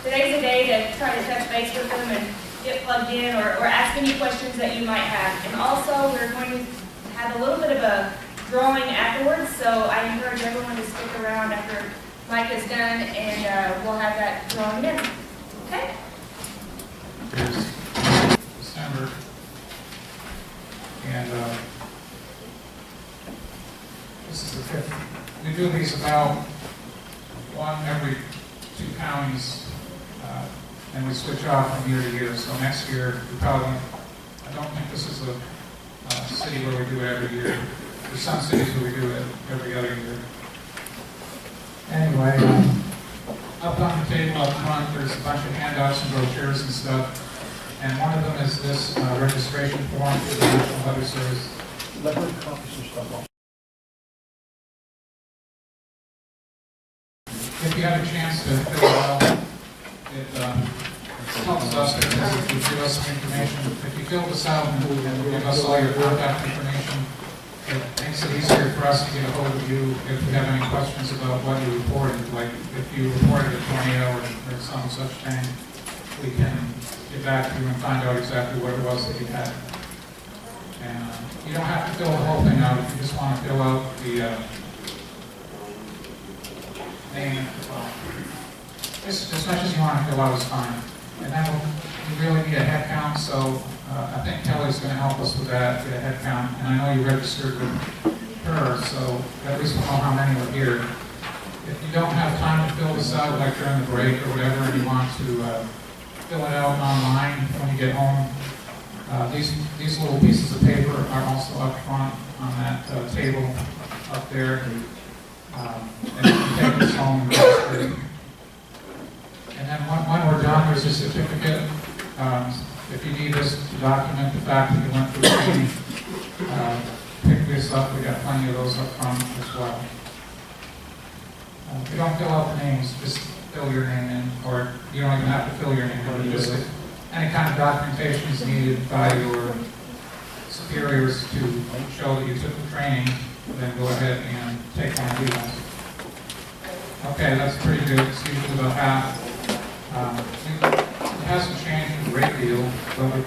today's a day to try to touch base with them and get plugged in or ask any questions that you might have. And also, we're going to have a little bit of a drawing afterwards, so I encourage everyone to stick around after Mike is done, and we'll have that drawing in. Okay? Here's December, and this is the 5th. We do these about one every 2 counties, and we switch off from year to year. So next year, we probably, I don't think this is a city where we do it every year. There's some cities where we do it every other year. Anyway, up on the table up front, there's a bunch of handouts and brochures and stuff. And one of them is this registration form for the National Weather Service. Let her copy some stuff off. If you have a chance to fill it out, it helps us because if you give us some information, if you fill this out and give us all your contact information, it makes it easier for us to get a hold of you if we have any questions about what you reported. Like if you reported a tornado or some such thing, we can get back to you and find out exactly what it was that you had. And you don't have to fill the whole thing out if you just want to fill out the name. As much as you want to fill out is fine. And then we really need a head count, so I think Kelly's going to help us with that, get a head count. And I know you registered with her, so at least we'll know how many are here. If you don't have time to fill this out, like during the break or whatever, and you want to fill it out online when you get home, these little pieces of paper are also up front on that table up there. And you can take this home and register it. And then when we're done, there's a certificate. If you need this to document the fact that you went through training, pick this up. We got plenty of those up front as well. If you don't fill out the names, just fill your name in, or you don't even have to fill your name in. Just any kind of documentation is needed by your superiors to show that you took the training, then go ahead and take one of these. Okay, that's pretty good. It's usually about half. It hasn't changed a great deal, but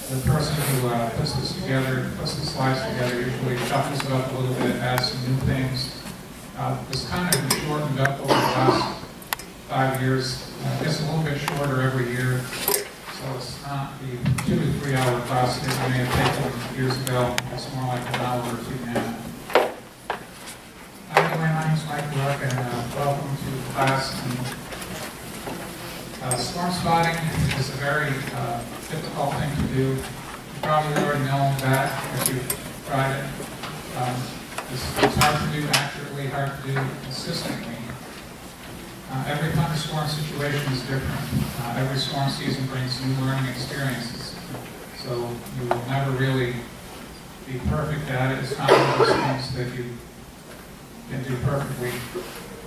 the person who puts this together, puts the slides together, usually shuffles it up a little bit, adds some new things. It's kind of been shortened up over the last 5 years. It's a little bit shorter every year, so it's not the 2 to 3 hour class that we may have taken years ago. It's more like an hour or 2 now. Anyway, my name is Mike Ruck, and welcome to the class. Storm spotting is a very difficult thing to do. You probably already know that if you've tried it. It's hard to do accurately, hard to do consistently. Every thunderstorm situation is different. Every storm season brings new learning experiences. So you will never really be perfect at it. It's not one of those things that you can do perfectly.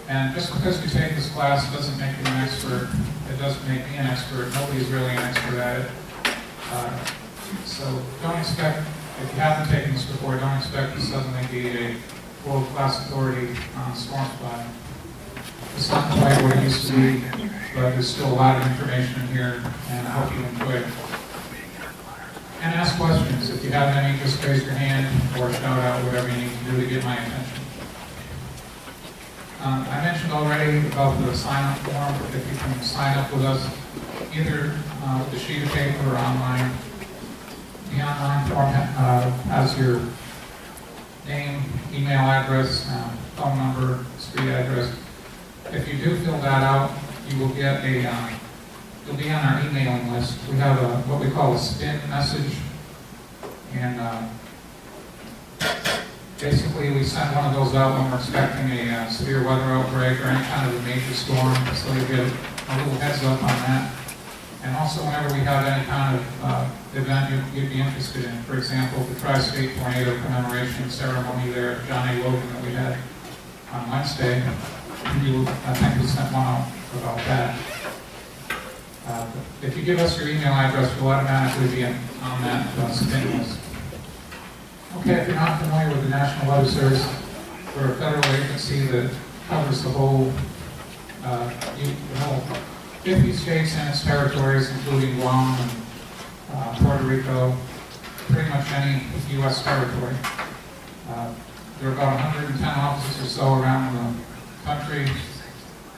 And just because you take this class doesn't make you an expert. It doesn't make me an expert. Nobody's really an expert at it. So don't expect, if you haven't taken this before, don't expect to suddenly be a world-class authority on storm spotting. It's not quite what it used to be, but there's still a lot of information in here, and I hope you enjoy it. And ask questions. If you have any, just raise your hand or shout out whatever you need to do to get my attention. I mentioned already about the sign-up form. If you can sign up with us, either with a sheet of paper or online. The online form has your name, email address, phone number, street address. If you do fill that out, you will get you'll be on our emailing list. We have what we call a spin message, and basically we send one of those out when we're expecting a severe weather outbreak or any kind of a major storm, so you get a little heads up on that. And also whenever we have any kind of event you'd be interested in, for example, the Tri-State Tornado Commemoration Ceremony there at John A. Logan that we had on Wednesday, I think we sent one out about that. If you give us your email address, we'll automatically be on that spin list. Okay, if you're not familiar with the National Weather Service, we're a federal agency that covers the whole 50 states and its territories, including Guam and Puerto Rico, pretty much any U.S. territory. There are about 110 offices or so around the country.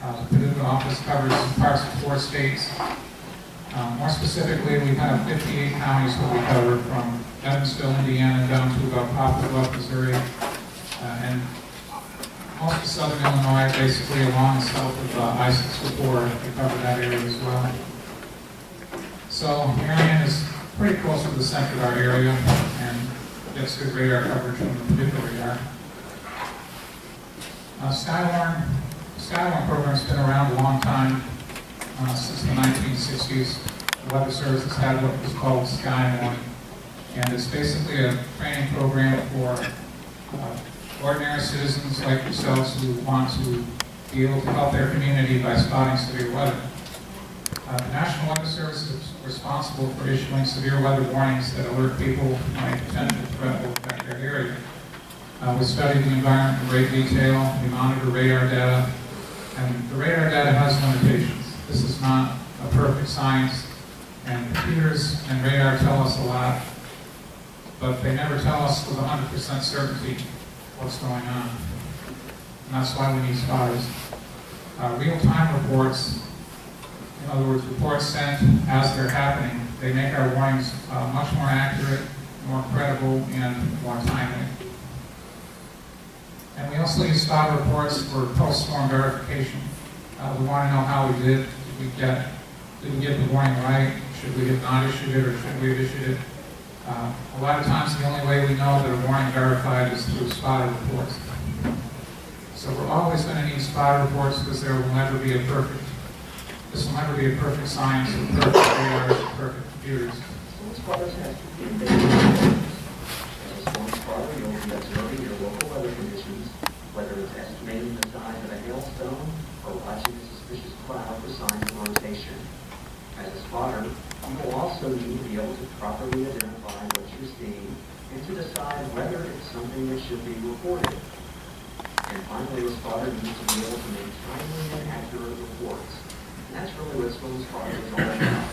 The Paducah office covers parts of 4 states. More specifically, we have 58 counties that we cover, from Evansville, Indiana, down to about Poplar Bluff, Missouri, and most of southern Illinois, basically along the south of I-64. We cover that area as well. So Marion is pretty close to the center of our area and gets good radar coverage from the Paducah radar. Skywarn program's been around a long time, since the 1960s. The Weather Service has had what was called Skywarn, and it's basically a training program for ordinary citizens like yourselves who want to be able to help their community by spotting severe weather. The National Weather Service is responsible for issuing severe weather warnings that alert people to any potential threat will affect their area. We study the environment in great detail, we monitor radar data, and the radar data has limitations. This is not a perfect science, and computers and radar tell us a lot, but they never tell us with 100% certainty what's going on. And that's why we need spotters. Real-time reports, in other words, reports sent as they're happening, they make our warnings much more accurate, more credible, and more timely. And we also use spotter reports for post-storm verification. We want to know how we did. Did we get the warning right? Should we have not issued it, or should we have issued it? A lot of times the only way we know that a warning verified is through spotter reports. So we're always going to need spotter reports because this will never be a perfect science, or perfect radars, or perfect computers. Storm spotters have to be available. As a storm spotter, you'll be observing your local weather conditions, whether it's estimating the size of a hailstone or watching a suspicious cloud for signs of rotation. As a spotter, you will also need to be able to properly identify what you're seeing and to decide whether it's something that should be reported. And finally, a spotter needs to be able to make timely and accurate reports. And that's really what storm spotter is all about.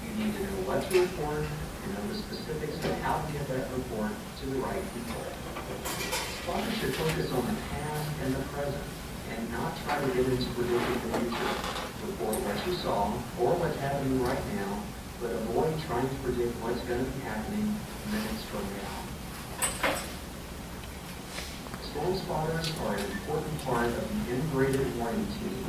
You need to know what to report and know the specifics of how to get that report to the right people. Spotters should focus on the past and the present and not try to get into predicting the future. Report what you saw or what's happening right now, but avoid trying to predict what's going to be happening minutes from now. Storm spotters are an important part of the integrated warning team.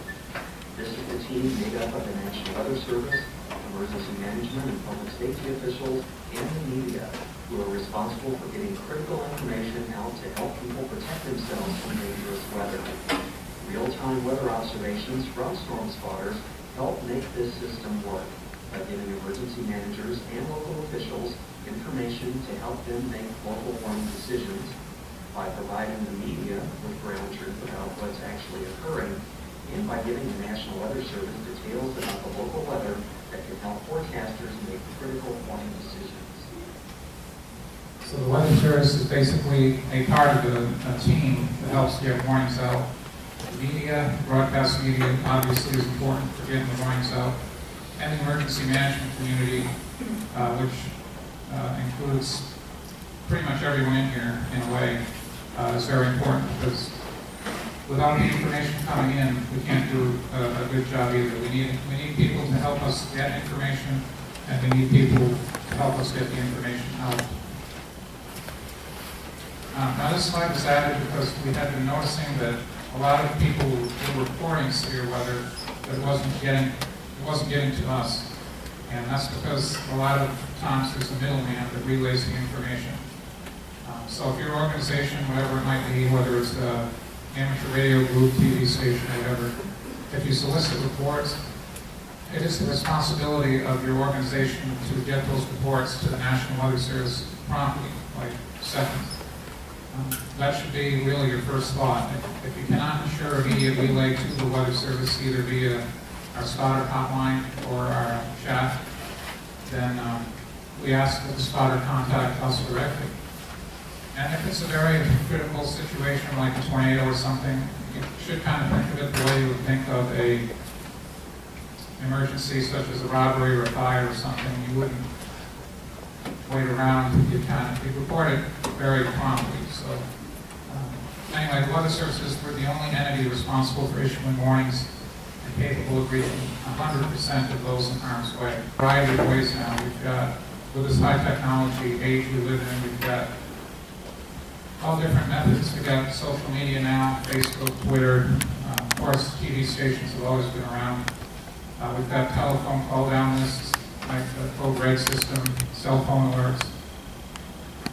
This is the team made up of the National Weather Service, emergency management and public safety officials, and the media, who are responsible for getting critical information out to help people protect themselves from dangerous weather. Real-time weather observations from storm spotters help make this system work by giving emergency managers and local officials information to help them make local warning decisions, by providing the media with ground truth about what's actually occurring, and by giving the National Weather Service details about the local weather that can help forecasters make critical warning decisions. So the Weather Service is basically a part of a team that helps get warnings out. The media, broadcast media, obviously is important for getting the warnings out, and the emergency management community, which includes pretty much everyone in here in a way, is very important, because without the information coming in, we can't do a good job either. We need people to help us get information, and we need people to help us get the information out. Now this slide was added because we had been noticing that a lot of people were reporting severe weather that wasn't getting to us, and that's because a lot of times there's a middleman that relays the information. So if your organization, whatever it might be, whether it's an amateur radio group, TV station, whatever, if you solicit reports, it is the responsibility of your organization to get those reports to the National Weather Service promptly, like seconds. That should be really your first thought. If you cannot ensure immediate relay to the Weather Service, either via our spotter hotline or our chat, then we ask that the spotter contact us directly. And if it's a very critical situation like a tornado or something, you should kind of think of it the way you would think of a emergency such as a robbery or a fire or something, you wouldn't wait around. You'd report it very promptly. So anyway, the Weather Services were the only entity responsible for issuing warnings and capable of reaching 100% of those in harm's way. A variety of ways now. We've got, with this high technology age we live in, we've got all different methods. We've got social media now, Facebook, Twitter, of course TV stations have always been around. We've got telephone call down lists, like the code red system, cell phone alerts.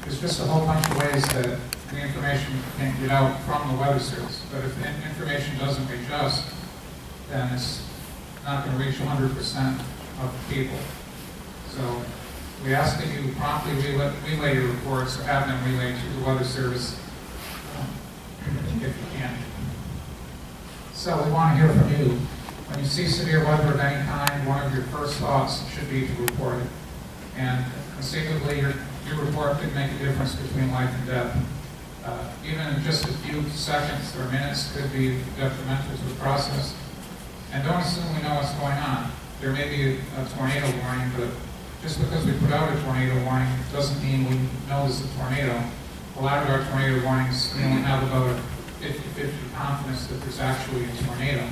There's just a whole bunch of ways that the information can get out from the Weather Service. But if the information doesn't reach us, then it's not going to reach 100% of the people. So we ask that you promptly relay your reports or have them relayed to the Weather Service if you can. So we want to hear from you. When you see severe weather of any kind, one of your first thoughts should be to report it. And conceivably, your report could make a difference between life and death. Even in just a few seconds or minutes could be detrimental to the process. And don't assume we know what's going on. There may be a tornado warning, but just because we put out a tornado warning doesn't mean we know there's a tornado. A lot of our tornado warnings, we only have about a 50-50 confidence that there's actually a tornado.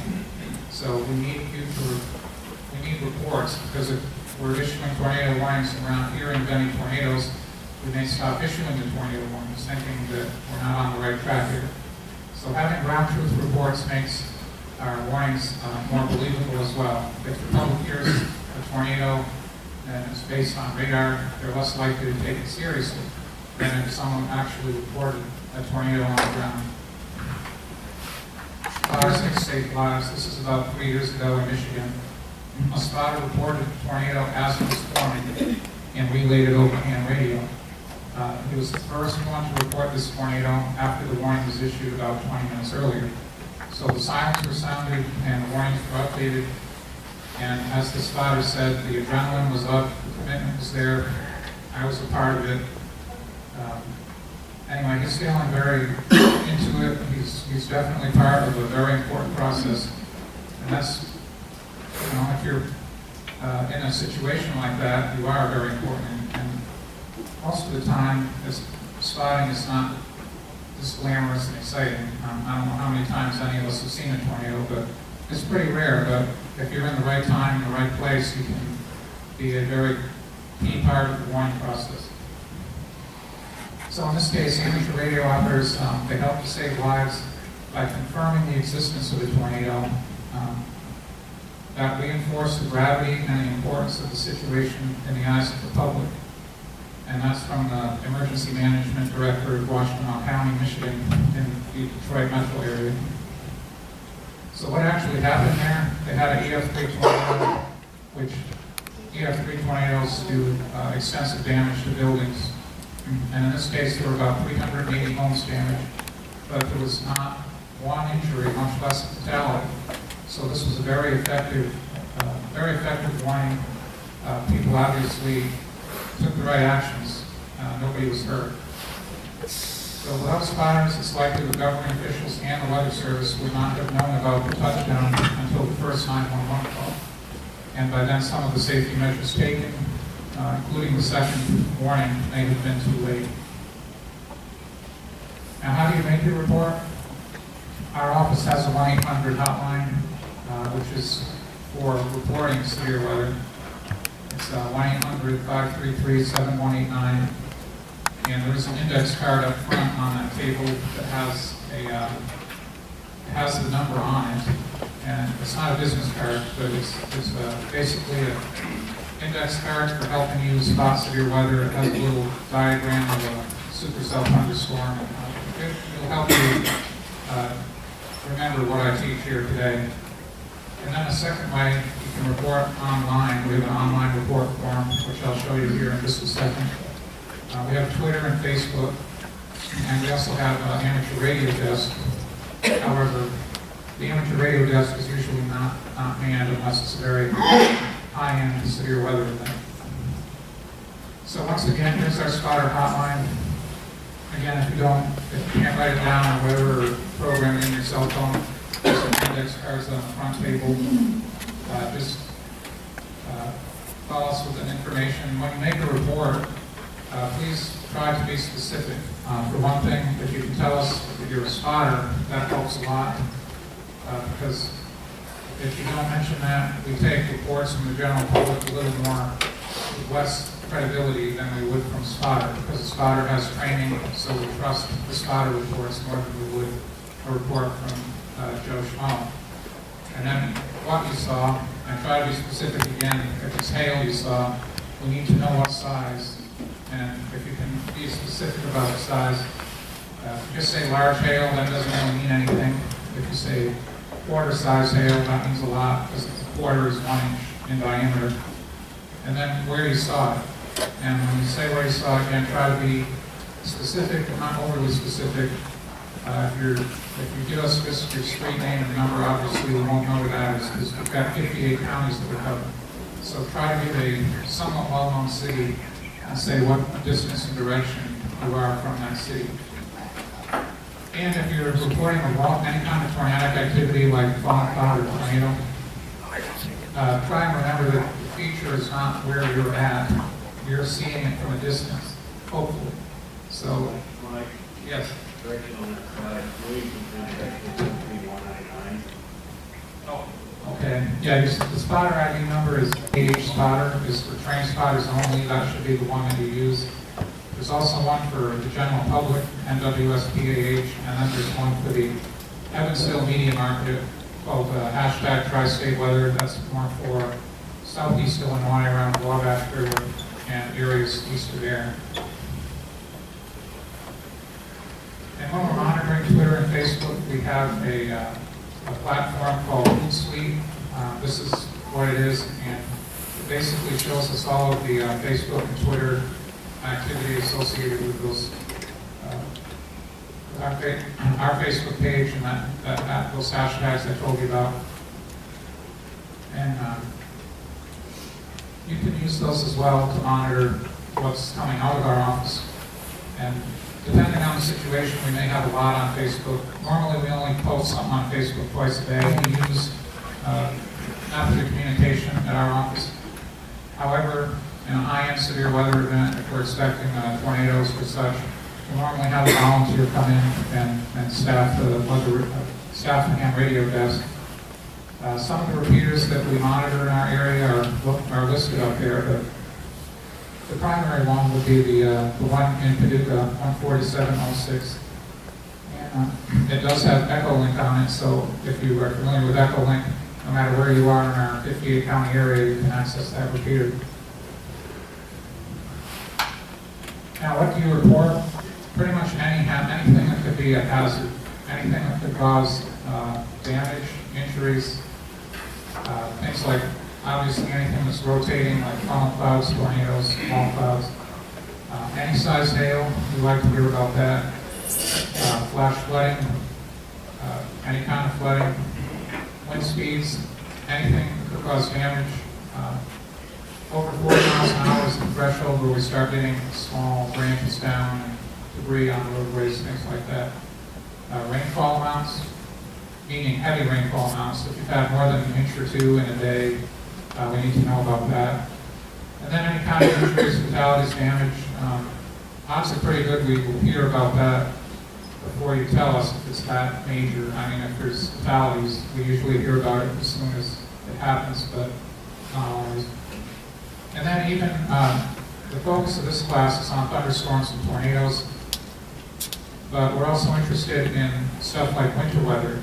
So we need reports, because if we're issuing tornado warnings and we're not hearing of any tornadoes, we may stop issuing the tornado warnings, thinking that we're not on the right track here. So having ground truth reports makes our warnings more believable as well. If the public hears a tornado and it's based on radar, they're less likely to take it seriously than if someone actually reported a tornado on the ground. Spotters make safe lives. This is about 3 years ago in Michigan. A spotter reported a tornado as it was forming and relayed it over hand radio. He was the first one to report this tornado after the warning was issued about 20 minutes earlier. So the sirens were sounded and the warnings were updated. And as the spotter said, the adrenaline was up, the commitment was there. I was a part of it. Anyway, he's feeling very into it. He's definitely part of a very important process. And that's, if you're in a situation like that, you are very important. And most of the time, spotting is not this glamorous and exciting. I don't know how many times any of us have seen a tornado, but it's pretty rare. But if you're in the right time, in the right place, you can be a very key part of the warning process. So in this case, amateur radio operators, they help to save lives by confirming the existence of a tornado. That reinforce the gravity and the importance of the situation in the eyes of the public. And that's from the Emergency Management Director of Washtenaw County, Michigan, in the Detroit metro area. So what actually happened there? They had an EF3 tornado, which EF3 tornadoes do extensive damage to buildings. And in this case, there were about 380 homes damaged, but there was not one injury, much less a fatality. So this was a very effective warning. People obviously took the right actions. Nobody was hurt. So without spotters, it's likely the government officials and the Weather Service would not have known about the touchdown until the first 911 call. And by then, some of the safety measures taken, including the second warning, may have been too late. Now, how do you make your report? Our office has a 1-800 hotline, which is for reporting severe weather. It's 1-800-533-7189. And there is an index card up front on that table that has the number on it. And it's not a business card, but it's basically an index card for helping you spot severe weather. It has a little diagram of a supercell thunderstorm. It will help you remember what I teach here today. And then a second way, you can report online. We have an online report form, which I'll show you here in just a second. We have Twitter and Facebook, and we also have an amateur radio desk. However, the amateur radio desk is usually not manned unless it's a very high-end severe weather event. So once again, here's our spotter hotline. Again, if you can't write it down or whatever, or program it in your cell phone, there's some index cards on the front table. Just follow us with an information. When you make a report, please try to be specific. For one thing, if you can tell us that you're a spotter, that helps a lot. Because if you don't mention that, we take reports from the general public a little more, with less credibility than we would from spotter, because the spotter has training, so we trust the spotter reports more than we would a report from Joe Schmo. And then what you saw, and try to be specific again. If it's hail you saw, we need to know what size. And if you can be specific about the size, just say large hail, that doesn't really mean anything. If you say quarter size hail, that means a lot, because a quarter is 1 inch in diameter. And then where you saw it. And when you say where you saw it, again, try to be specific, but not overly specific. If you give us just your street name and number, obviously we won't know what that is, because we've got 58 counties that we're covering. So try to give a somewhat well-known city and say what distance and direction you are from that city. And if you're reporting any kind of tornadic activity like falling cloud or tornado, try and remember that the feature is not where you're at. You're seeing it from a distance, hopefully. So, Mike, yes. direction on that side, maybe you can section 199. Oh, okay. Yeah, the spotter ID number is AH spotter, is for train spotters only. That should be the one that you use. There's also one for the general public, NWSPAH, and then there's one for the Evansville media market called hashtag Tri-State Weather. That's more for southeast Illinois around the Wabash River and areas east of there. And when we're monitoring Twitter and Facebook, we have a platform called Hootsuite. This is what it is, and it basically shows us all of the Facebook and Twitter activity associated with those, our Facebook page and those hashtags I told you about. And you can use those as well to monitor what's coming out of our office. And depending on the situation, we may have a lot on Facebook. Normally, we only post something on Facebook twice a day. We use method of communication at our office. However, in a high-end severe weather event, if we're expecting tornadoes or such, we normally have a volunteer come in and staff the ham radio desk. Some of the repeaters that we monitor in our area are listed up there. The primary one would be the one in Paducah, 14706. And it does have Echolink on it, so if you are familiar with Echolink, no matter where you are in our 58 county area, you can access that repeater. Now, what do you report? Pretty much anything that could be a hazard, anything that could cause damage, injuries, things like, obviously, anything that's rotating, like funnel clouds, tornadoes, small clouds. Any size hail, we like to hear about that. Flash flooding, any kind of flooding, wind speeds, anything that could cause damage. Over 40 miles an hour is the threshold where we start getting small branches down and debris on roadways, things like that. Rainfall amounts, meaning heavy rainfall amounts. If you've had more than an inch or two in a day, we need to know about that. And then any kind of injuries, fatalities, damage. Odds are pretty good we will hear about that before you tell us if it's that major. I mean, if there's fatalities, we usually hear about it as soon as it happens, but not always. And then even the focus of this class is on thunderstorms and tornadoes, but we're also interested in stuff like winter weather.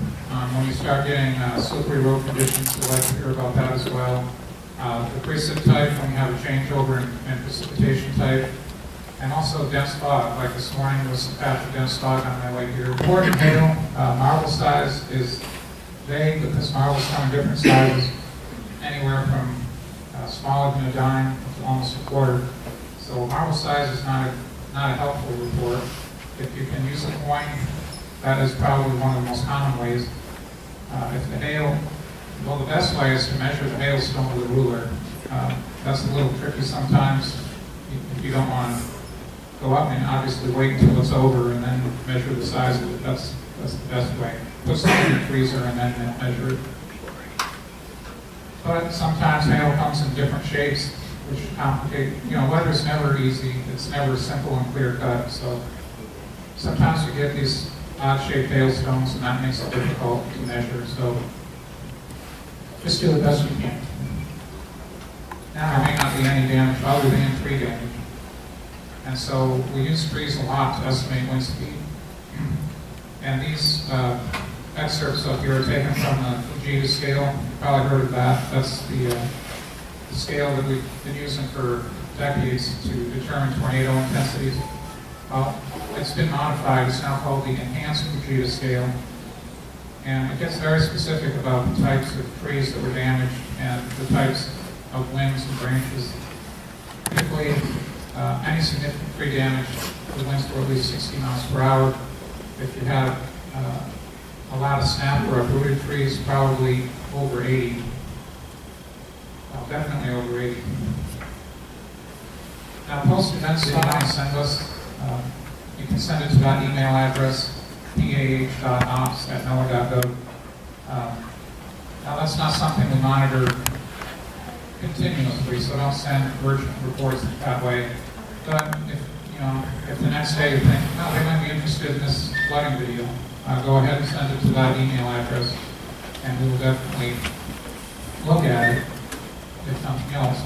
When you start getting slippery road conditions, we like to hear about that as well. The precip type, when you have a changeover in precipitation type, and also dense fog. Like this morning, there was some patch of dense fog on my way here. Important hail, marble size is vague because marbles come in different sizes, anywhere from smaller than a dime to almost a quarter. So marble size is not a helpful report. If you can use a coin, that is probably one of the most common ways. If the hail, well, the best way is to measure the hailstone with a ruler. That's a little tricky sometimes if you don't want to go up and obviously wait until it's over and then measure the size of it. That's the best way. Put something in the freezer and then measure it. But sometimes hail comes in different shapes, which complicate, weather's never easy, it's never simple and clear cut, so sometimes we get these odd-shaped hailstones, and that makes it difficult to measure, so just do the best we can. Now, there may not be any damage other than tree damage, and so we use trees a lot to estimate wind speed. And these excerpts up here are taken from the Fujita scale. You've probably heard of that. That's the scale that we've been using for decades to determine tornado intensities. It's been modified. It's now called the Enhanced Fujita scale. And it gets very specific about the types of trees that were damaged and the types of limbs and branches. Typically, any significant tree damage, the winds were at least 60 miles per hour. If you have a lot of snap or uprooted trees, probably over 80. Definitely over 80. Now, post-event stuff you want to send us, you can send it to that email address, pah.ops@noaa.gov. Now, that's not something we monitor continuously, so don't send urgent reports that way. But if the next day you think, no, they might be interested in this flooding video, go ahead and send it to that email address, and we will definitely look at it, if nothing else.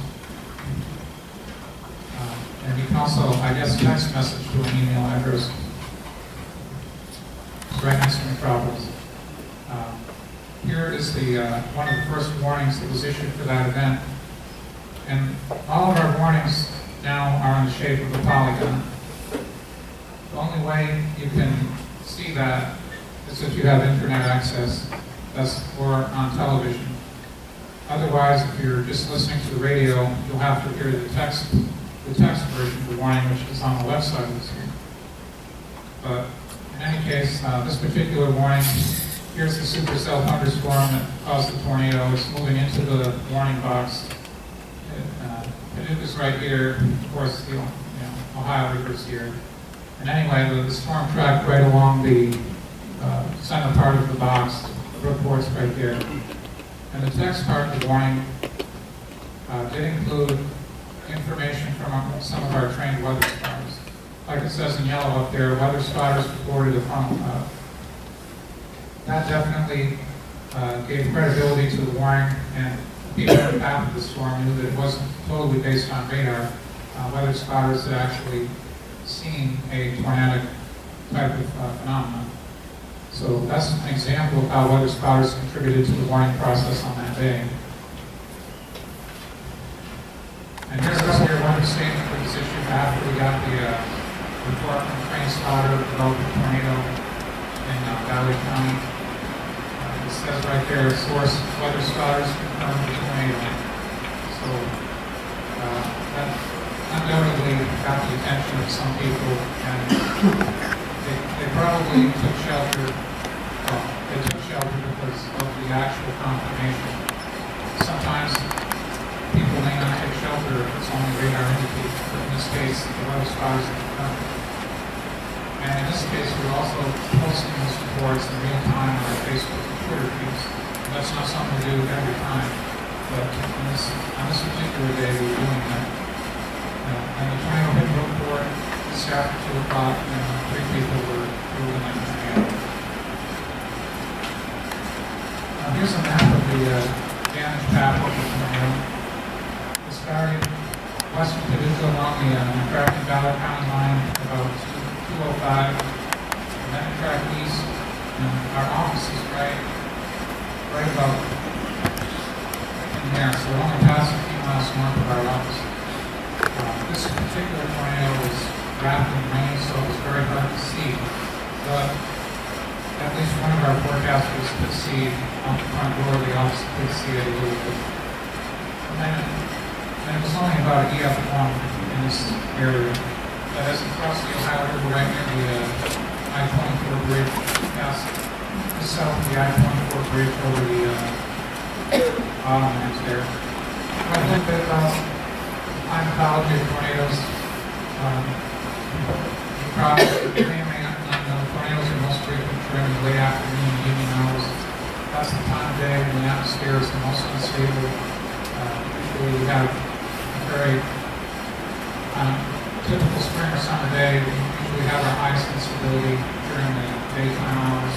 And you can also, I guess, text message to an email address. It's right next to Metropolis. Here is the one of the first warnings that was issued for that event. And all of our warnings now are in the shape of a polygon. The only way you can see that is if you have internet access, or on television. Otherwise, if you're just listening to the radio, you'll have to hear the text version of the warning, which is on the left side of the screen. But in any case, this particular warning, here's the supercell thunderstorm that caused the tornado. It's moving into the warning box. It was right here. Of course, Ohio River's here. And anyway, the storm tracked right along the center part of the box. The report's right there. And the text part of the warning did include information from some of our trained weather spotters. Like it says in yellow up there, weather spotters reported a funnel cloud. That definitely gave credibility to the warning, and people in the path of the storm knew that it wasn't totally based on radar. Weather spotters had actually seen a tornadic type of phenomenon. So that's an example of how weather spotters contributed to the warning process on that day. And here's our weather statement that was issued after we got the report from trained spotter about the tornado in Valley County. It says right there, source weather spotters confirmed the tornado. So that undoubtedly got the attention of some people, and they probably took shelter. Well, they took shelter because of the actual confirmation. Sometimes people may not take shelter if it's only radar indicated, but in this case, the weather spotters have confirmed. And in this case, we're also posting these reports in real time on our Facebook and Twitter feeds. That's not something we do every time, but on this particular day, we're doing that. And the tornado hit report this after 2 o'clock, and 3 people were killed in that tornado. Now here's a map of the damage path of the tornado. It started west of Paducah along the American Valley County line about 205, and then it tracked east, and our office is right about in there, so it only passed a few miles north of our office. This particular tornado was wrapped in rain, so it was very hard to see, but at least one of our forecasters could see out the front door of the office, could see it a little bit. And it was only about an EF1 in this area. But as you cross the Ohio River right near the I-24 bridge, past the south of the I-24 bridge over the bottlenecks there. A little bit about climatology of tornadoes. You probably may or may not know tornadoes are most frequent during the late afternoon and evening hours. That's the time of day when the atmosphere is the most unstable. Usually we have a very typical spring or summer day. We usually have our highest instability during the daytime hours.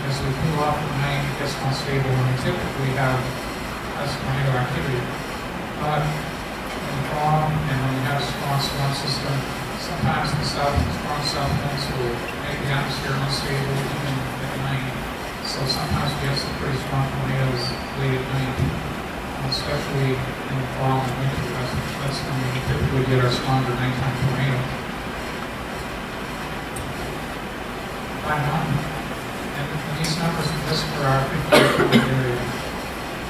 As we cool off at night, it gets more stable, and we typically have less tornado activity. But in the fall, and when we have a strong storm system, sometimes the strong south winds will make the atmosphere unstable even at night. So sometimes we have some pretty strong tornadoes late at night, especially in the fall and winter. That's when we typically get our stronger nighttime tornadoes. By mountain. And these numbers are just for our 50-year area.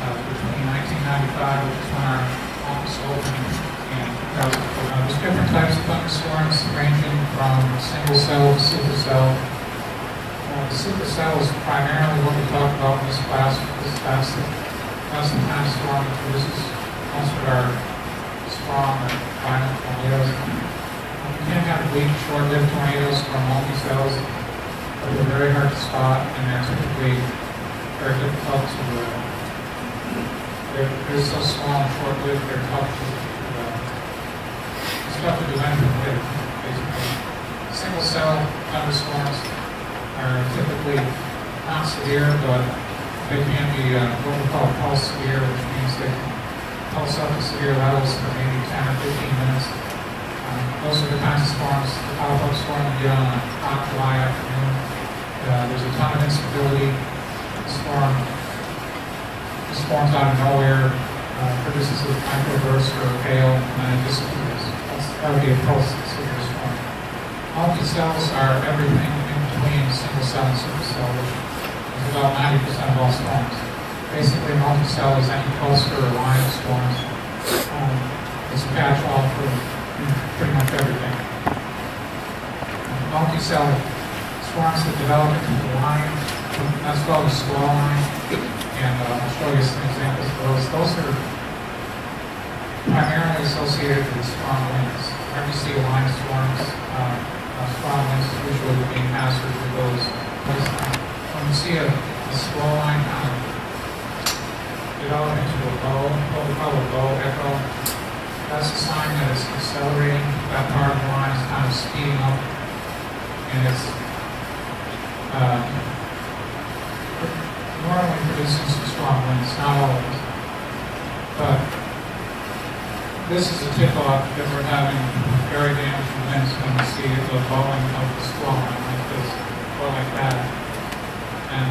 Between 1995, which is when our office opened, and 2004. There's different types of thunderstorms ranging from single cell to supercell. The supercell is primarily what we talk about in this class. That's the kind of storm that produces most of our strong or violent tornadoes. We can have weak, short-lived tornadoes from multi-cells. They're very hard to spot, and they're typically very difficult to. They're so small and short-lived. They're tough to. It's tough to do anything with, basically. Single-cell thunderstorms are typically not severe, but they can be what we call pulse severe, which means they pulse up to severe levels for maybe 10 or 15 minutes. Those are the kinds of storms, the pop-up storm we get on a hot July afternoon. There's a ton of instability. The storm just forms out of nowhere, produces a microburst or a hail, and then it disappears. That would be a pulse severe storm. Multi-cells are everything in between single cell and supercell, which is about 90% of all storms. Basically, multi-cell is any cluster or line of storms. It's a catch-all for pretty much everything. Multi-cell storms that develop into the line, that's called a squall line, and I'll show you some examples of those. Those are primarily associated with strong winds. Whenever you see a line of storms, strong winds is usually the main hazard for those. When you see a squall line kind of develop into a bow, what we call a bow echo, that's a sign that it's accelerating. That part of the line is kind of speeding up, and it's normally producing some strong winds, not always. But this is a tip-off that we're having very damaging winds when we see the bowing of the squall line like this, or like that. And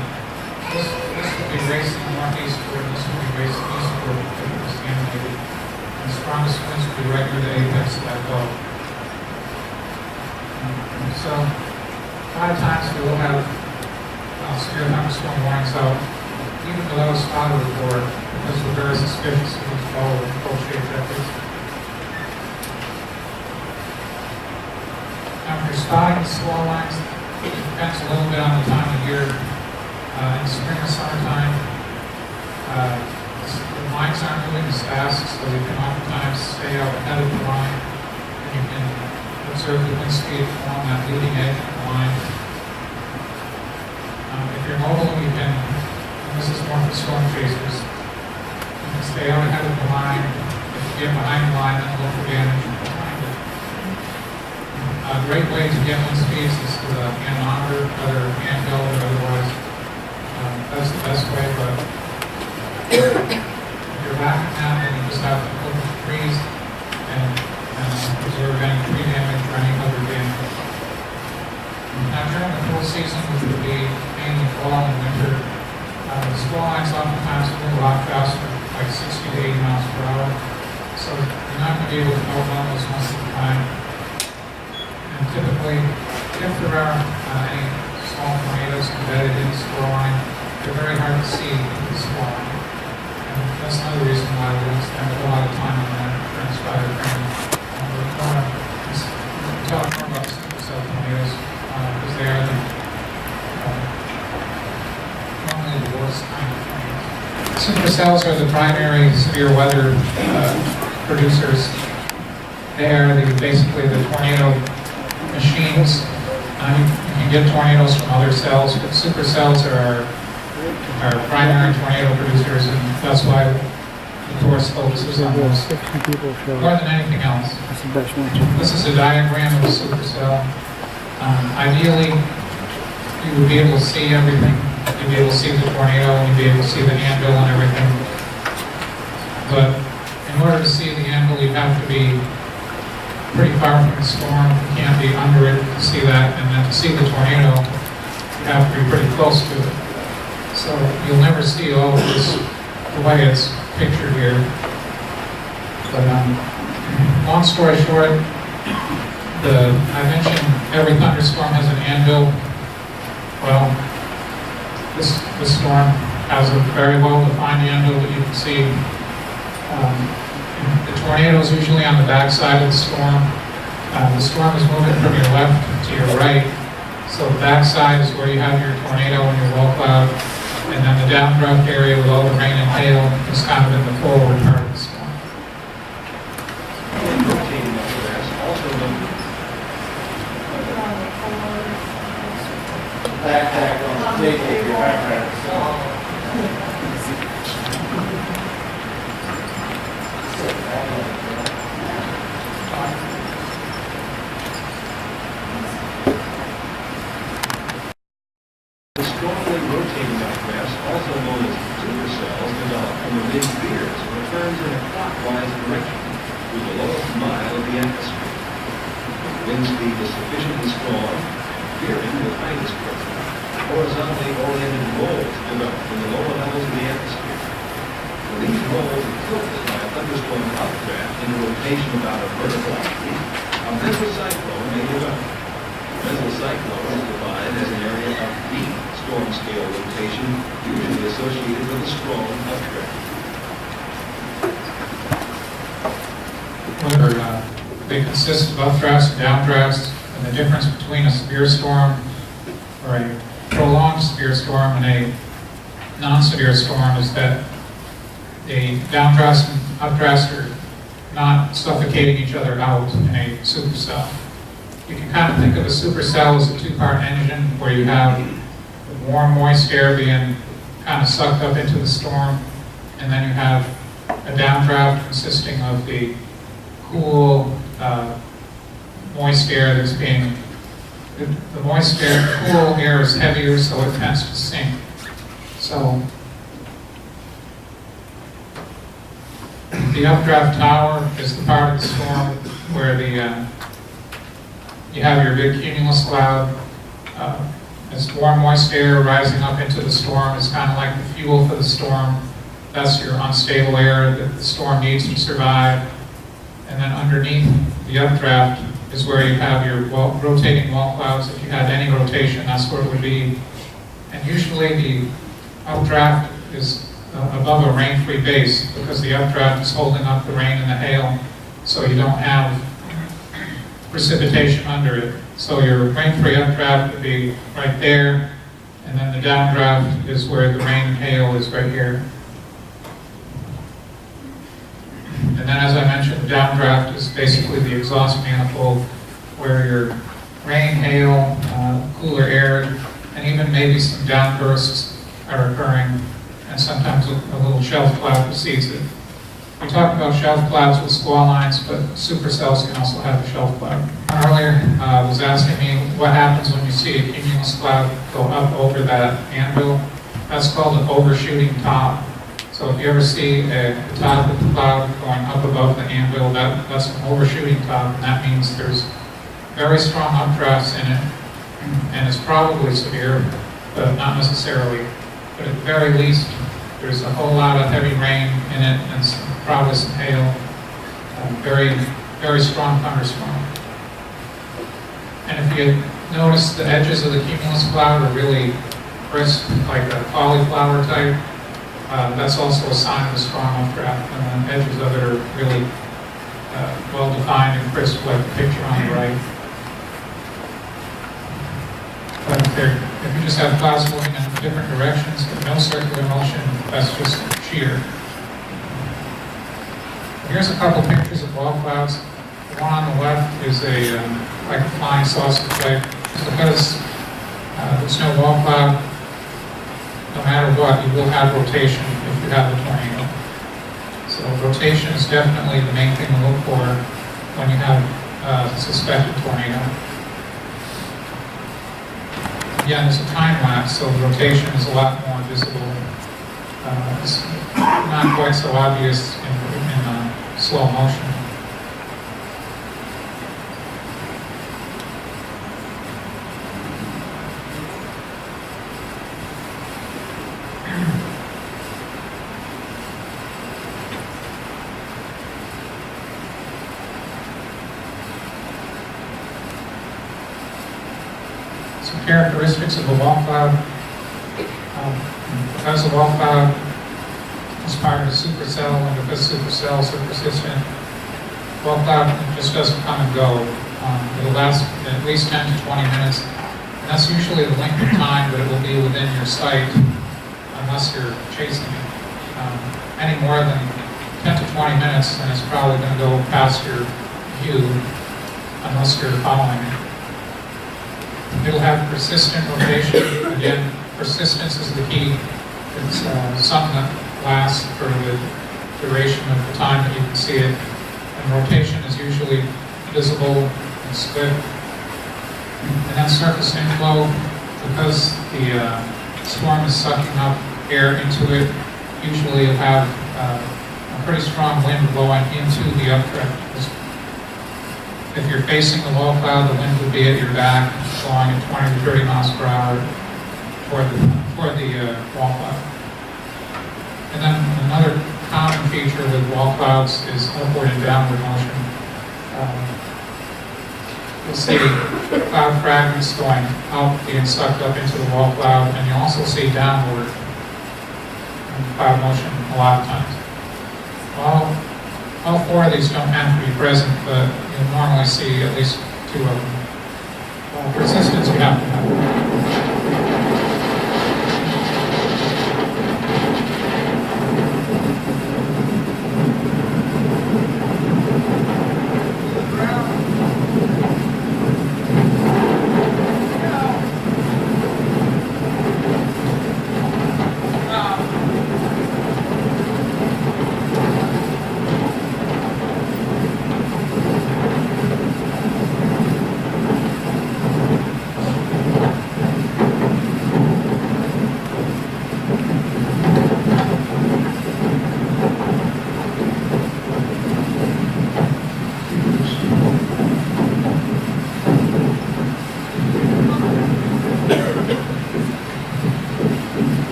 this would be racing northeastward, this would be racing eastward if it was animated. The strongest winds would be right near the apex of that bow. So, a lot of times we will have severe thunderstorm warnings out, even without a spotter report, because we're very suspicious of these bow and bow-shaped efforts. Now, if you're spotting the squall lines, it depends a little bit on the time of year. In spring or summertime, the lines aren't moving as fast, so you can oftentimes stay out ahead of the line, and you can observe the wind speed along that leading edge of the line. If you're mobile, you can, and this is more for storm chasers, you can stay out ahead of the line. If you get behind the line, then look for damage behind it. A great way to get wind speeds is with a manometer, whether handheld or otherwise. That's the best way, but if you're backing that, then you just have to look at the trees and observe any tree damage or any other damage. Now, during the cool season, which would be mainly fall and winter, the squall lines oftentimes move a lot faster, like 60 to 80 miles per hour. So you're not going to be able to know about those most of the time. And typically, if there are any small tornadoes embedded in the squall line, they're very hard to see with the squall line. And that's another reason why we don't spend a lot of time on that during spider training. We're talk more about supercell tornadoes because they are normally the worst kind of tornadoes. Supercells are the primary severe weather producers. They are basically the tornado machines You can get tornadoes from other cells, but supercells are our primary tornado producers, and that's why the course focuses on those 60 people show more up. than anything else. That's the best one. This is a diagram of a supercell. Ideally, you would be able to see everything. You'd be able to see the tornado, you'd be able to see the anvil and everything. But in order to see the anvil, you have to be pretty far from the storm. You can't be under it to see that. And then to see the tornado, you have to be pretty close to it. So you'll never see all of this the way it's pictured here. But long story short, I mentioned every thunderstorm has an anvil. Well, this storm has a very well-defined anvil that you can see. The tornado is usually on the back side of the storm. The storm is moving from your left to your right. So the back side is where you have your tornado and your low cloud. And then the downdraft area with all the rain and hail is kind of in the forward part of the storm. Backpack on the table, your backpack. The strongly rotating outcrest, also known as supercells, develop from the mid-spheres and returns in a clockwise direction through the lowest mile of the atmosphere. When the wind speed is sufficiently strong, veering will find its course. Horizontally oriented rolls develop in the lower levels of the atmosphere. When these rolls are tilted by a thunderstorm updraft in a rotation about a vertical axis, a mesocyclone may develop. Mesocyclone is defined as an area of deep storm scale rotation, usually associated with a strong updraft. They consist of updrafts and downdrafts, and the difference between a severe storm or a prolonged severe storm and a non-severe storm is that the downdrafts and updrafts are not suffocating each other out in a supercell. You can kind of think of a supercell as a two-part engine where you have the warm, moist air being kind of sucked up into the storm, and then you have a downdraft consisting of the cool, moist air that's being, the moist air, the cool air is heavier, so it tends to sink. So the updraft tower is the part of the storm where you have your big cumulus cloud. It's warm, moist air rising up into the storm. It's kind of like the fuel for the storm. That's your unstable air that the storm needs to survive. And then underneath the updraft is where you have your rotating wall clouds. If you had any rotation, that's where it would be. And usually the updraft is above a rain-free base because the updraft is holding up the rain and the hail, so you don't have precipitation under it. So your rain-free updraft would be right there, and then the downdraft is where the rain and hail is right here. And then, as I mentioned, the downdraft is basically the exhaust manifold where your rain, hail, cooler air, and even maybe some downbursts are occurring, and sometimes a little shelf cloud precedes it. We talked about shelf clouds with squall lines, but supercells can also have a shelf cloud. Earlier was asking me what happens when you see a cumulus cloud go up over that anvil. That's called an overshooting top. So if you ever see the top of the cloud going up above the anvil, that's an overshooting top, and that means there's very strong updrafts in it, and it's probably severe, but not necessarily. But at the very least, there's a whole lot of heavy rain in it, and probably some hail. Very, very strong thunderstorm. And if you notice, the edges of the cumulus cloud are really crisp, like a cauliflower type. That's also a sign of a strong updraft, and the edges of it are really well-defined and crisp, like the picture on the right. But if you just have clouds moving in different directions, with no circular motion, that's just shear. Here's a couple pictures of wall clouds. The one on the left is like a flying saucer type Because there's no wall cloud, no matter what, you will have rotation if you have a tornado. So rotation is definitely the main thing to look for when you have a suspected tornado. Again, there's a time lapse, so rotation is a lot more visible. It's not quite so obvious in slow motion. Some characteristics of a wall cloud. Because the wall cloud is part of a supercell, and because supercells are persistent, wall cloud just doesn't come and go. It'll last at least 10 to 20 minutes, and that's usually the length of time that it will be within your sight, unless you're chasing it. Any more than 10 to 20 minutes, and it's probably going to go past your view, unless you're following it. It'll have persistent rotation. Again, persistence is the key. It's something that lasts for the duration of the time that you can see it. And rotation is usually visible and swift. And then surface inflow, because the storm is sucking up air into it, usually you'll have a pretty strong wind blowing into the updraft. If you're facing the wall cloud, the wind would be at your back, blowing at 20 to 30 miles per hour toward the wall cloud. And then another common feature with wall clouds is upward and downward motion. You'll see cloud fragments going out, being sucked up into the wall cloud, and you'll also see downward cloud motion a lot of times. All four of these don't have to be present, but you'll normally see at least two of them. Persistence you have to have.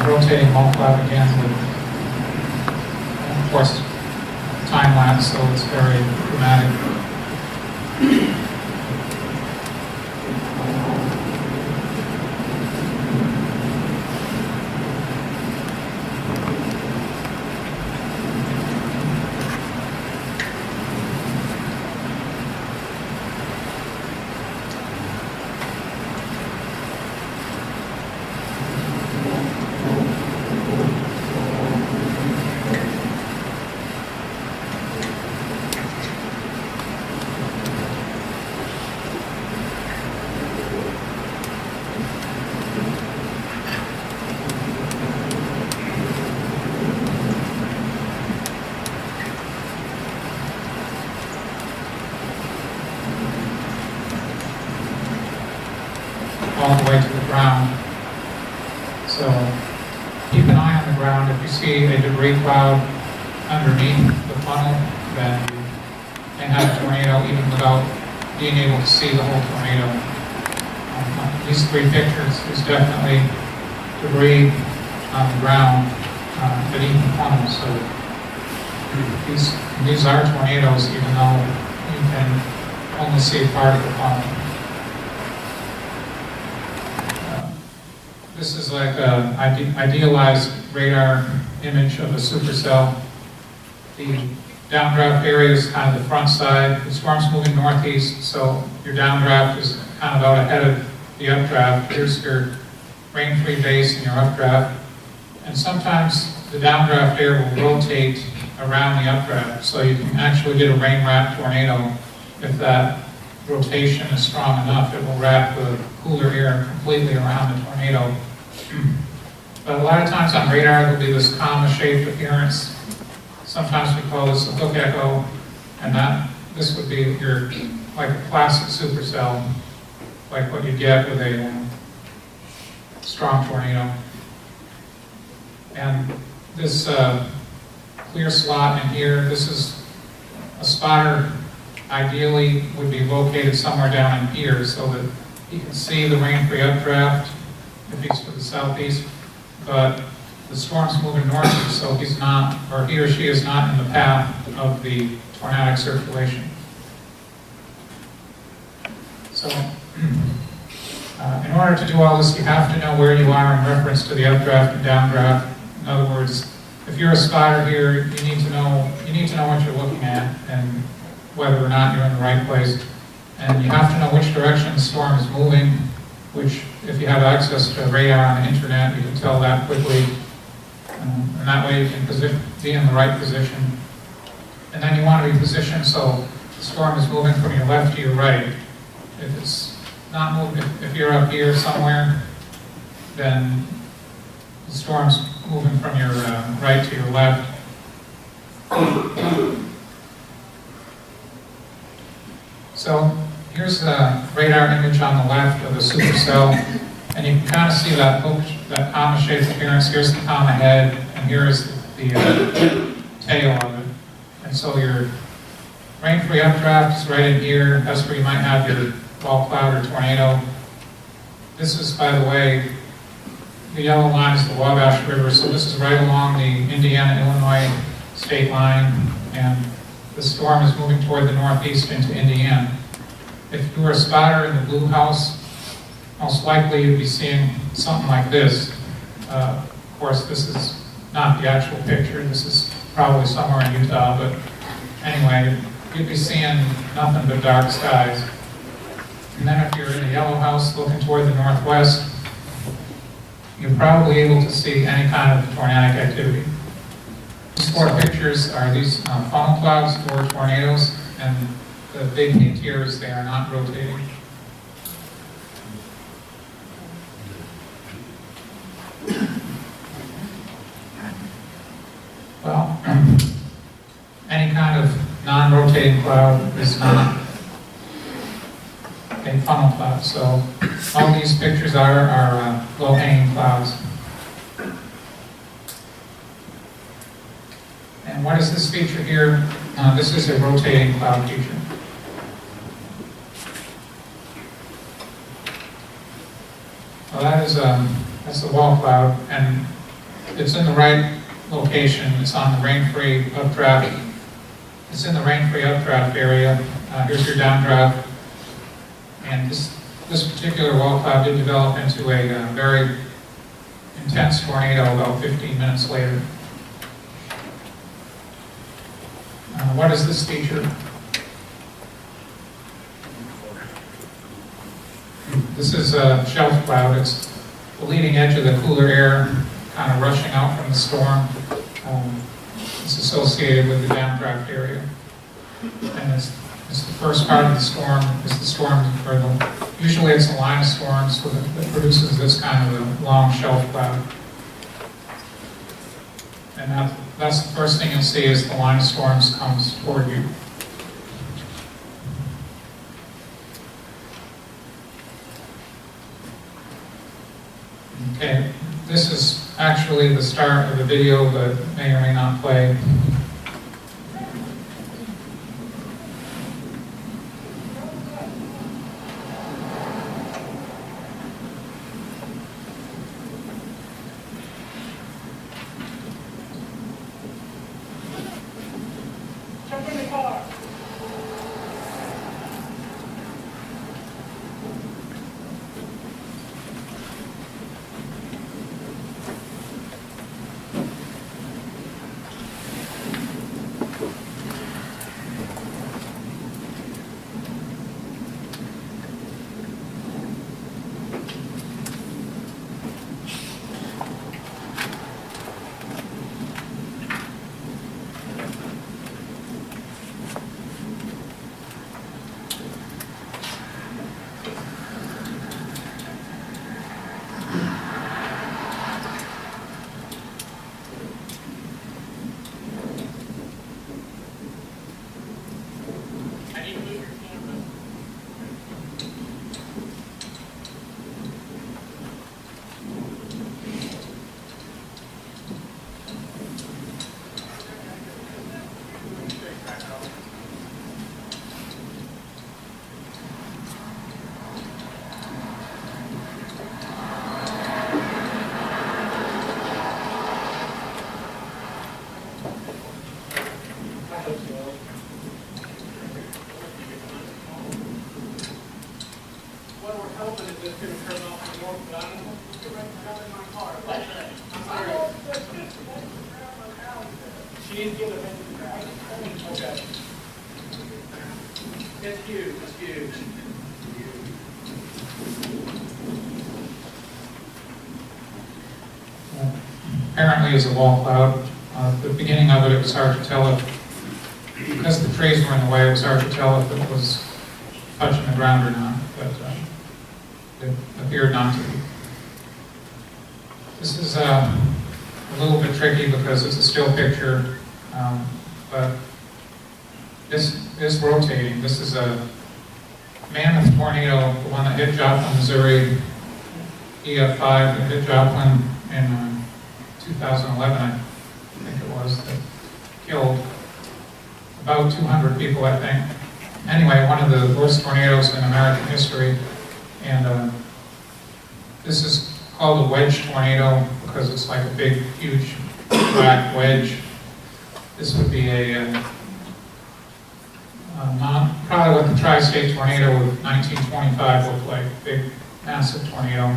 Rotating wall cloud again with, of course, time lapse, so it's very dramatic. debris cloud underneath the funnel, then you can have a tornado even without being able to see the whole tornado. These three pictures, there's definitely debris on the ground beneath the funnel, so these are tornadoes even though you can only see part of the funnel. This is like an idealized radar image of a supercell. The downdraft area is kind of the front side. The storm's moving northeast, so your downdraft is kind of out ahead of the updraft. Here's your rain-free base and your updraft. And sometimes the downdraft air will rotate around the updraft, so you can actually get a rain-wrapped tornado. If that rotation is strong enough, it will wrap the cooler air completely around the tornado. But a lot of times on radar, there'll be this comma-shaped appearance. Sometimes we call this a hook echo, and this would be your like a classic supercell, like what you get with a strong tornado. And this clear slot in here, this is a spotter. Ideally, would be located somewhere down in here so that he can see the rain-free updraft if he's to the southeast, but the storm's moving northeast, so he's not, or he or she is not in the path of the tornadic circulation. So, in order to do all this, you have to know where you are in reference to the updraft and downdraft. In other words, if you're a spotter here, you need to know what you're looking at and whether or not you're in the right place. And you have to know which direction the storm is moving, which, if you have access to radar on the internet, you can tell that quickly. And that way you can be in the right position. And then you want to be positioned so the storm is moving from your left to your right. If it's not moving, if you're up here somewhere, then the storm's moving from your right to your left. So here's the radar image on the left of the supercell, and you can kind of see that hook, that comma-shaped appearance. Here's the comma head, and here's the tail of it. And so your rain-free updraft is right in here. That's where you might have your wall cloud or tornado. This is, by the way, the yellow line is the Wabash River, so this is right along the Indiana-Illinois state line, and the storm is moving toward the northeast into Indiana. If you were a spotter in the blue house, most likely you'd be seeing something like this. Of course, this is not the actual picture. This is probably somewhere in Utah, but anyway, you'd be seeing nothing but dark skies. And then if you're in the yellow house looking toward the northwest, you're probably able to see any kind of tornadic activity. These four pictures are these funnel clouds or tornadoes, and the big hint here is they are not rotating. Well, any kind of non-rotating cloud is not a funnel cloud, so all these pictures are low-hanging clouds. And what is this feature here? This is a rotating cloud feature. Well, that's the wall cloud, and it's in the right location. It's on the rain-free updraft. It's in the rain-free updraft area. Here's your downdraft. And this particular wall cloud did develop into a very intense tornado about 15 minutes later. What is this feature? This is a shelf cloud. It's the leading edge of the cooler air kind of rushing out from the storm. It's associated with the downdraft area. And it's the first part of the storm. Is the storm, usually it's a line of storms that produces this kind of a long shelf cloud. And that's the first thing you'll see as the line of storms comes toward you. Okay, this is actually the start of a video that may or may not play. Jump in the car. What we're hoping is this going to turn off and work, but I don't know if you're ready to jump in my car. She needs to get a minute back. Okay. It's huge, it's huge. Apparently is a wall cloud. The beginning of it, it was hard to tell if, because the trees were in the way, it was hard to tell if it was touching the ground or not, but it appeared not to be. This is a little bit tricky because it's a still picture, but this is rotating. This is a mammoth tornado, the one that hit Joplin, Missouri, EF5, that hit Joplin in 2011, I think it was, that killed about 200 people, I think. Anyway, one of the worst tornadoes in American history, and this is called a wedge tornado because it's like a big, huge black wedge. This would be probably what the tri-state tornado of 1925 looked like, big, massive tornado.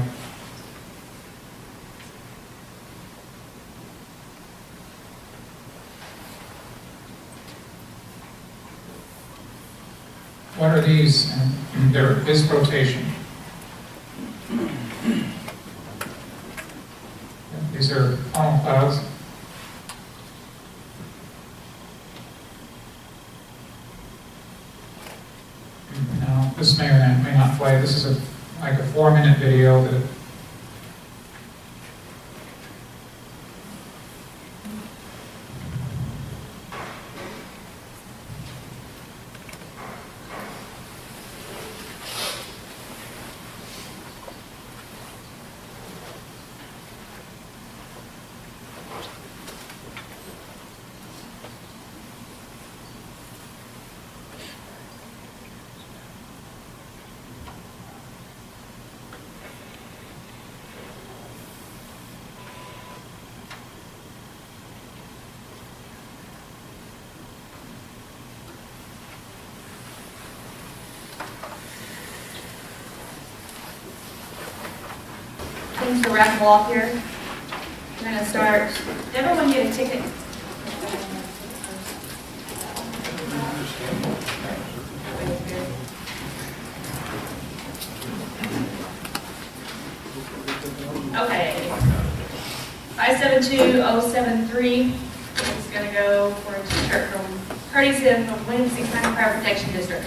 What are these? And there is rotation. These are funnel clouds. Now, this may or may not play. This is like a 4-minute video that things to raffle off here. We're going to start. Did everyone get a ticket? Okay. 572073 is going to go for a t-shirt from courtesy of Williamson County Fire Protection District.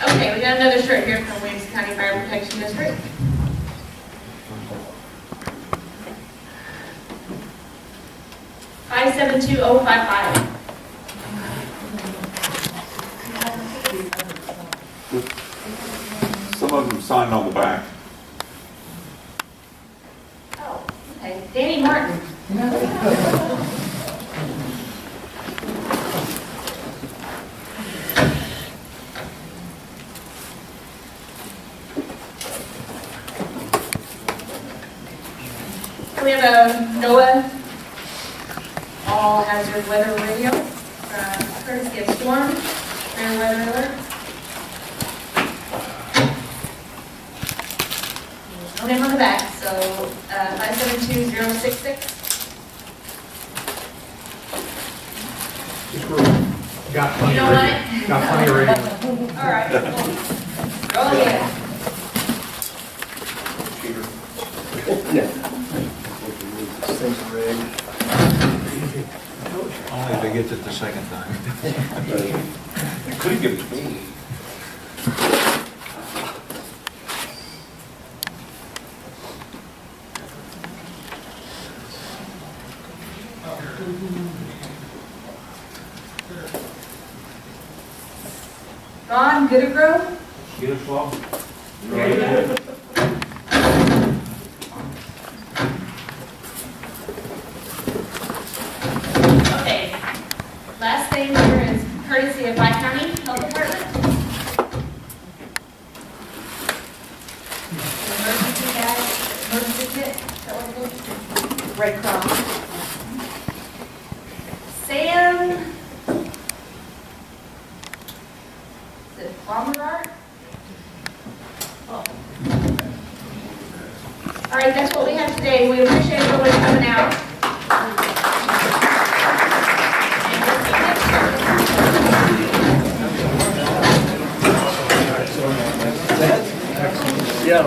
Okay, we got another shirt here from Williamson County Fire Protection District. $572055. Some of them signed on the back. Oh, okay. Danny Martin. We have a NOAA all hazard weather radio, courtesy of Storm, rare weather alert. No name on the back, so 572066. Got You plenty don't of want radio. it? Got plenty of radio. All right, roll again. Only if he gets it the second time. You could give it to me. Ron Goodegrove. Beautiful. There you go. Okay. Last thing here is courtesy of Pike County Health Department. Emergency bag, emergency kit. Is that what it is? Red Cross. Sam. Is it Baumgart? Oh. All right, that's what we have today. We appreciate everybody coming out. Yeah.